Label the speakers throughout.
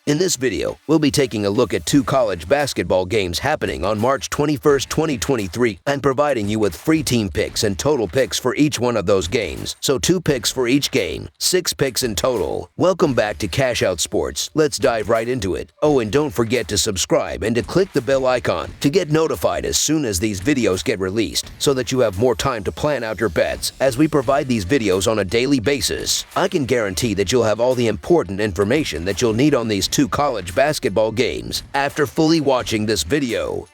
Speaker 1: In this video, we'll be taking a look at 2 college basketball games happening on March 21st, 2023 and providing you with free team picks and total picks for each one of those games. So 2 picks for each game, 6 picks in total. Welcome back to Cash Out Sports. Let's dive right into it. Oh, and don't forget to subscribe and to click the bell icon to get notified as soon as these videos get released so that you have more time to plan out your bets as we provide these videos on a daily basis. I can guarantee that you'll have all the important information that you'll need on these 2 college basketball games after fully watching this video.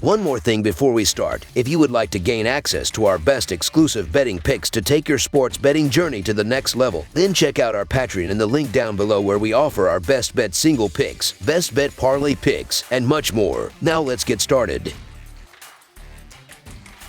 Speaker 1: One more thing before we start. If you would like to gain access to our best exclusive betting picks to take your sports betting journey to the next level, then check out our Patreon in the link down below where we offer our best bet single picks, best bet parlay picks, and much more. Now let's get started.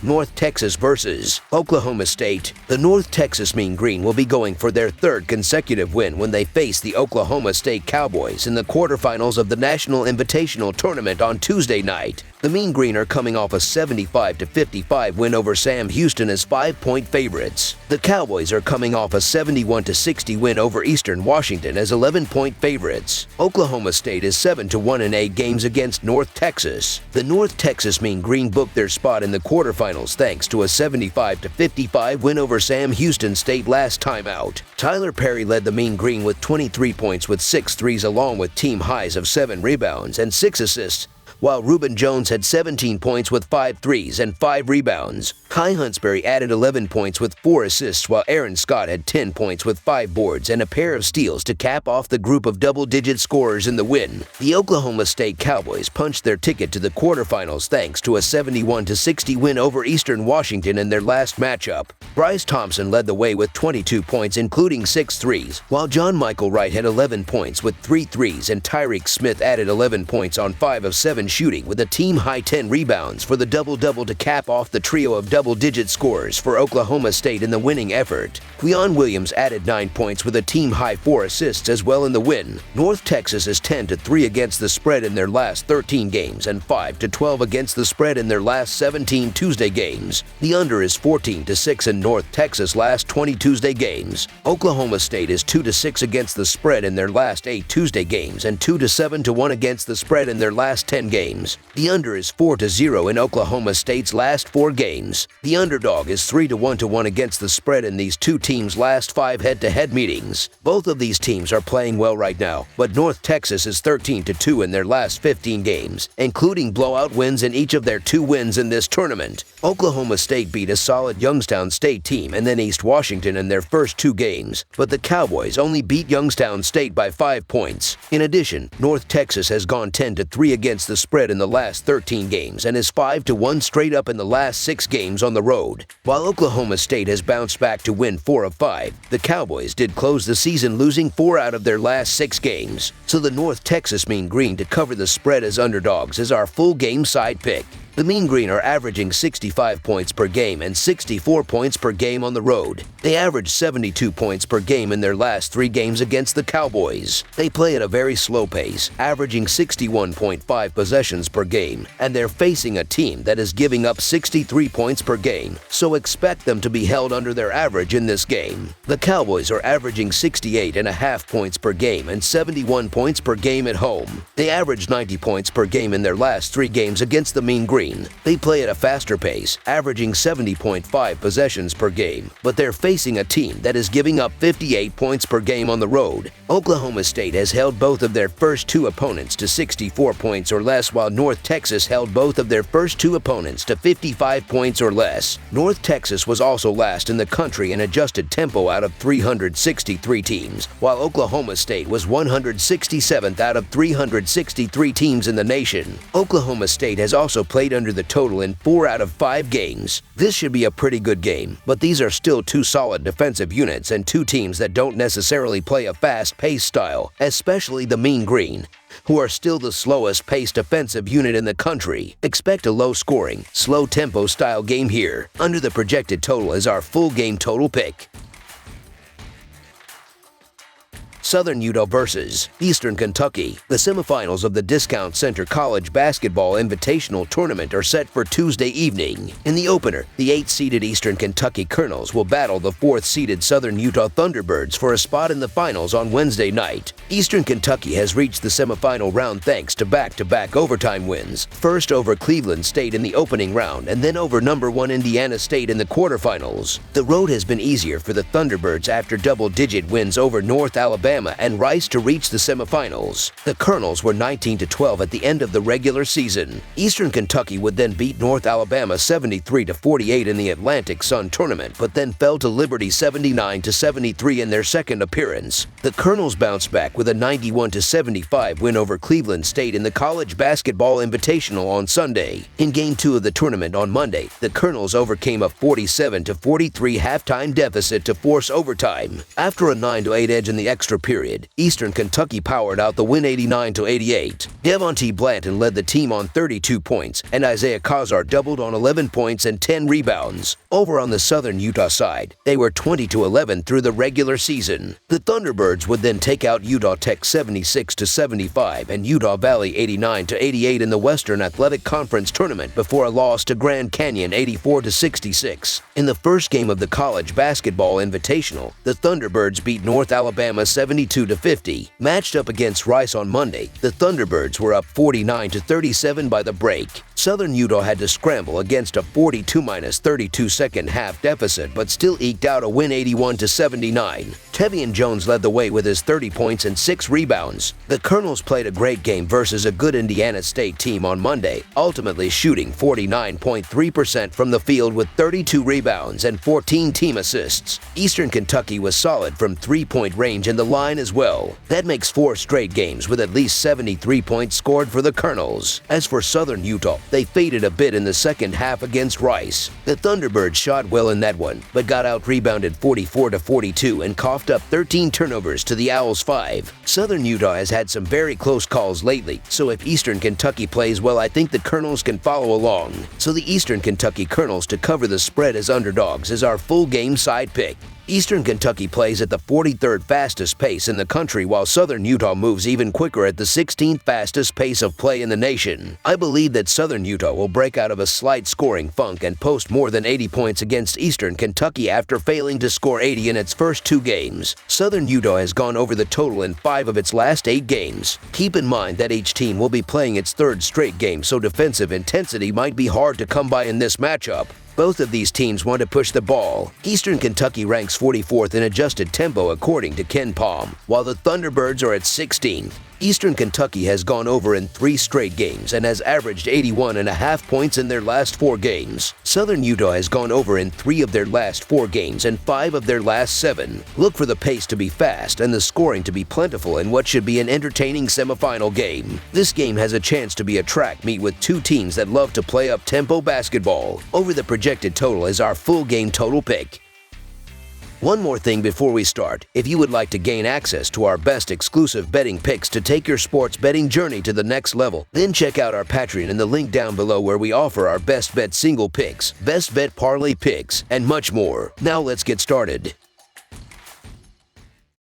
Speaker 1: North Texas versus Oklahoma State. The North Texas Mean Green will be going for their 3rd consecutive win when they face the Oklahoma State Cowboys in the quarterfinals of the National Invitational Tournament on Tuesday night. The Mean Green are coming off a 75-55 win over Sam Houston as 5-point favorites. The Cowboys are coming off a 71-60 win over Eastern Washington as 11-point favorites. Oklahoma State is 7-1 in 8 games against North Texas. The North Texas Mean Green booked their spot in the quarterfinals thanks to a 75-55 win over Sam Houston State last time out. Tyler Perry led the Mean Green with 23 points with 6 threes along with team highs of 7 rebounds and 6 assists, while Reuben Jones had 17 points with 5 threes and 5 rebounds. Kai Huntsberry added 11 points with 4 assists, while Aaron Scott had 10 points with 5 boards and a pair of steals to cap off the group of double-digit scorers in the win. The Oklahoma State Cowboys punched their ticket to the quarterfinals thanks to a 71-60 win over Eastern Washington in their last matchup. Bryce Thompson led the way with 22 points, including 6 threes, while John Michael Wright had 11 points with 3 threes, and Tyreek Smith added 11 points on 5 of 7 shooting with a team-high 10 rebounds for the double-double to cap off the trio of double-digit scores for Oklahoma State in the winning effort. Queon Williams added 9 points with a team-high 4 assists as well in the win. North Texas is 10-3 against the spread in their last 13 games and 5-12 against the spread in their last 17 Tuesday games. The under is 14-6 in North Texas' last 20 Tuesday games. Oklahoma State is 2-6 against the spread in their last 8 Tuesday games and 2-7-1 against the spread in their last 10 games. The under is 4-0 in Oklahoma State's last 4 games. The underdog is 3-1 against the spread in these 2 teams' last 5 head-to-head meetings. Both of these teams are playing well right now, but North Texas is 13-2 in their last 15 games, including blowout wins in each of their 2 wins in this tournament. Oklahoma State beat a solid Youngstown State team and then East Washington in their first 2 games, but the Cowboys only beat Youngstown State by 5 points. In addition, North Texas has gone 10-3 against the spread in the last 13 games and is 5-1 straight up in the last 6 games on the road. While Oklahoma State has bounced back to win 4 of 5, the Cowboys did close the season losing 4 out of their last 6 games. So the North Texas Mean Green to cover the spread as underdogs is our full game side pick. The Mean Green are averaging 65 points per game and 64 points per game on the road. They averaged 72 points per game in their last 3 games against the Cowboys. They play at a very slow pace, averaging 61.5 possessions per game, and they're facing a team that is giving up 63 points per game, so expect them to be held under their average in this game. The Cowboys are averaging 68.5 points per game and 71 points per game at home. They averaged 90 points per game in their last 3 games against the Mean Green. They play at a faster pace, averaging 70.5 possessions per game, but they're facing a team that is giving up 58 points per game on the road. Oklahoma State has held both of their first 2 opponents to 64 points or less, while North Texas held both of their first 2 opponents to 55 points or less. North Texas was also last in the country in adjusted tempo out of 363 teams, while Oklahoma State was 167th out of 363 teams in the nation. Oklahoma State has also played under the total in 4 out of 5 games. This should be a pretty good game, but these are still 2 solid defensive units and 2 teams that don't necessarily play a fast-paced style, especially the Mean Green, who are still the slowest-paced defensive unit in the country. Expect a low-scoring, slow-tempo style game here. Under the projected total is our full game total pick. Southern Utah versus Eastern Kentucky. The semifinals of the Discount Center College Basketball Invitational Tournament are set for Tuesday evening. In the opener, the 8th-seeded Eastern Kentucky Colonels will battle the 4th-seeded Southern Utah Thunderbirds for a spot in the finals on Wednesday night. Eastern Kentucky has reached the semifinal round thanks to back-to-back overtime wins, first over Cleveland State in the opening round and then over number 1 Indiana State in the quarterfinals. The road has been easier for the Thunderbirds after double-digit wins over North Alabama and Rice to reach the semifinals. The Colonels were 19-12 at the end of the regular season. Eastern Kentucky would then beat North Alabama 73-48 in the Atlantic Sun Tournament, but then fell to Liberty 79-73 in their second appearance. The Colonels bounced back with a 91-75 win over Cleveland State in the College Basketball Invitational on Sunday. In Game 2 of the tournament on Monday, the Colonels overcame a 47-43 halftime deficit to force overtime. After a 9-8 edge in the extra period, Eastern Kentucky powered out the win 89-88. Devontae Blanton led the team on 32 points, and Isaiah Cazar doubled on 11 points and 10 rebounds. Over on the Southern Utah side, they were 20-11 through the regular season. The Thunderbirds would then take out Utah Tech 76-75 and Utah Valley 89-88 in the Western Athletic Conference Tournament before a loss to Grand Canyon 84-66. In the first game of the College Basketball Invitational, the Thunderbirds beat North Alabama 72-50. Matched up against Rice on Monday, the Thunderbirds were up 49-37 by the break. Southern Utah had to scramble against a 42-32 second half deficit but still eked out a win 81-79. Tevian Jones led the way with his 30 points and 6 rebounds. The Colonels played a great game versus a good Indiana State team on Monday, ultimately shooting 49.3% from the field with 32 rebounds and 14 team assists. Eastern Kentucky was solid from three-point range in the line as well. That makes 4 straight games with at least 73 points scored for the Colonels. As for Southern Utah, they faded a bit in the second half against Rice. The Thunderbirds shot well in that one, but got out-rebounded 44-42 and coughed up 13 turnovers to the Owls' 5. Southern Utah has had some very close calls lately, so if Eastern Kentucky plays well, I think the Colonels can follow along. So the Eastern Kentucky Colonels to cover the spread as underdogs is our full game side pick. Eastern Kentucky plays at the 43rd fastest pace in the country, while Southern Utah moves even quicker at the 16th fastest pace of play in the nation. I believe that Southern Utah will break out of a slight scoring funk and post more than 80 points against Eastern Kentucky after failing to score 80 in its first 2 games. Southern Utah has gone over the total in 5 of its last 8 games. Keep in mind that each team will be playing its 3rd straight game, so defensive intensity might be hard to come by in this matchup. Both of these teams want to push the ball. Eastern Kentucky ranks 44th in adjusted tempo according to Ken Palm, while the Thunderbirds are at 16th. Eastern Kentucky has gone over in 3 straight games and has averaged 81.5 points in their last 4 games. Southern Utah has gone over in 3 of their last 4 games and 5 of their last 7. Look for the pace to be fast and the scoring to be plentiful in what should be an entertaining semifinal game. This game has a chance to be a track meet with 2 teams that love to play up-tempo basketball. Over the projected total is our full game total pick. One more thing before we start. If you would like to gain access to our best exclusive betting picks to take your sports betting journey to the next level, then check out our Patreon in the link down below where we offer our best bet single picks, best bet parlay picks, and much more. Now let's get started.